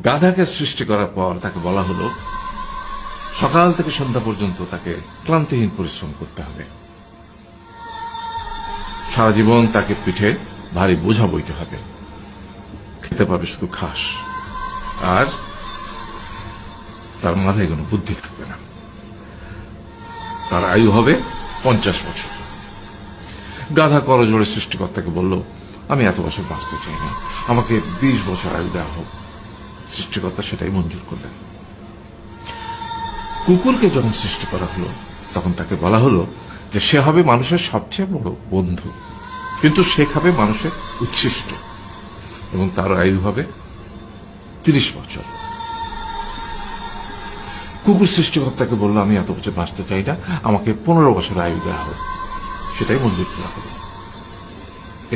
গাধাকে সৃষ্টি করার পর তাকে বলা হলো সকাল থেকে সন্ধ্যা পর্যন্ত তাকে ক্লান্তিহীন পরিশ্রম করতে হবে, সারা জীবন তাকে পিঠে ভারী বোঝা বইতে হবে, খেতে পাবে শুধু ঘাস, আর তার মাথায় কোনো বুদ্ধি থাকবে না। তার আয়ু হবে 50 বছর। গাধা করজোড়ে সৃষ্টিকর্তাকে বলল, আমি এত বছর বাঁচতে চাই না, আমাকে 20 বছর আয়ু দেওয়া হোক। সৃষ্টিকর্তা সেটাই মঞ্জুর করলেন। কুকুরকে যখন সৃষ্টি করা হলো তখন তাকে বলা হলো যে সে হবে মানুষের সবচেয়ে বড় বন্ধু, কিন্তু সে খাবে মানুষের উচ্ছিষ্ট, এবং তার আয়ু হবে 30 বছর। কুকুর সৃষ্টিকর্তাকে বলল, আমি এত বছর বাঁচতে চাই না, আমাকে 15 বছর আয়ু দেওয়া হোক। সেটাই মঞ্জুর করা হলো।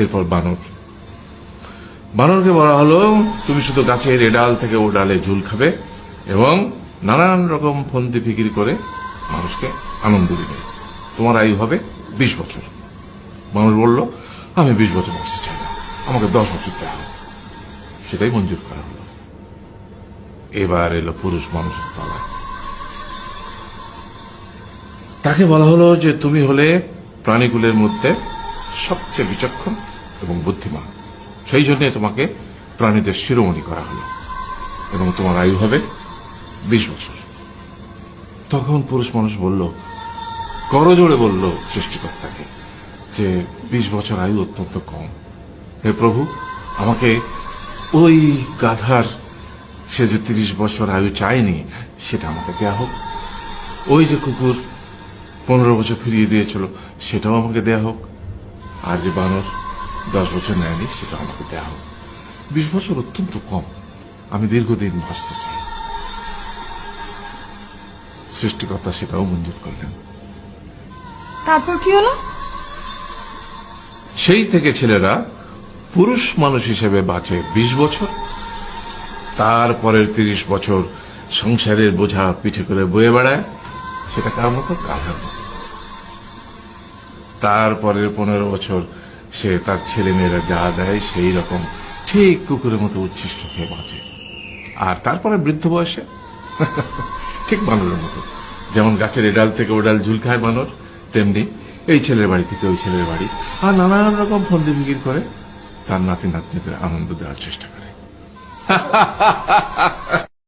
এরপর বানরকে বলা হলো, তুমি শুধু গাছের এ ডাল থেকে ও ডালে ঝুল খাবে এবং নানান রকম ফন্দি ফিকির করে মানুষকে আনন্দ দিবে, তোমার আয়ু হবে 20 বছর। মানুষ বলল, আমি 20 বছর বাঁচতে চাই না, আমাকে 10 বছর দেওয়া হোক। সেটাই মঞ্জুর করা হলো। এবার এলো পুরুষ মানুষের পালা। তাকে বলা হলো যে তুমি হলে প্রাণীকুলের মধ্যে সবচেয়ে বিচক্ষণ এবং বুদ্ধিমান, সেই জন্য তোমাকে প্রাণীদের শিরোমণি করা হলো এবং তোমার আয়ু হবে 20 বছর। তখন পুরুষ মানুষ বলল, করজোড়ে বলল সৃষ্টিকর্তাকে যে 20 বছর আয়ু অত্যন্ত কম, হে প্রভু, আমাকে ওই গাধার সে যে 30 বছর আয়ু চায়নি সেটা আমাকে দেয়া হোক, ওই যে কুকুর 15 বছর ফিরিয়ে দিয়েছিল সেটাও আমাকে দেয়া হোক, আর যে বানর 10 বছর নেয়নি সেটা আমাকে দেয়া হোক। 20 বছর অত্যন্ত কম, আমি দীর্ঘদিন বাঁচতে চাই। সৃষ্টিকর্তা সেটাও মঞ্জুর করলেন। তারপর কি হলো? সেই থেকে ছেলেরা পুরুষ মানুষ হিসেবে বাঁচে 20 বছর, তারপরের 30 বছর সংসারের বোঝা পিঠে করে বয়ে বেড়ায়, সেটা কার মতো? গাধার মতো। তারপরের 15 বছর সে তার ছেলে মেয়েরা যা দেয় সেই রকম ঠিক কুকুরের মতো উচ্ছিষ্ট খেয়ে বাঁচে। আর তারপরে বৃদ্ধ বয়সে ঠিক বানরের মতো, যেমন গাছের এডাল থেকে ওডাল ঝুল খায় বানর, তেমনি এই ছেলের বাড়ি থেকে ওই ছেলের বাড়ি, আর নানান রকম ফন্দি ফিকির করে তার নাতি নাতনিদের আনন্দ দেওয়ার চেষ্টা করে।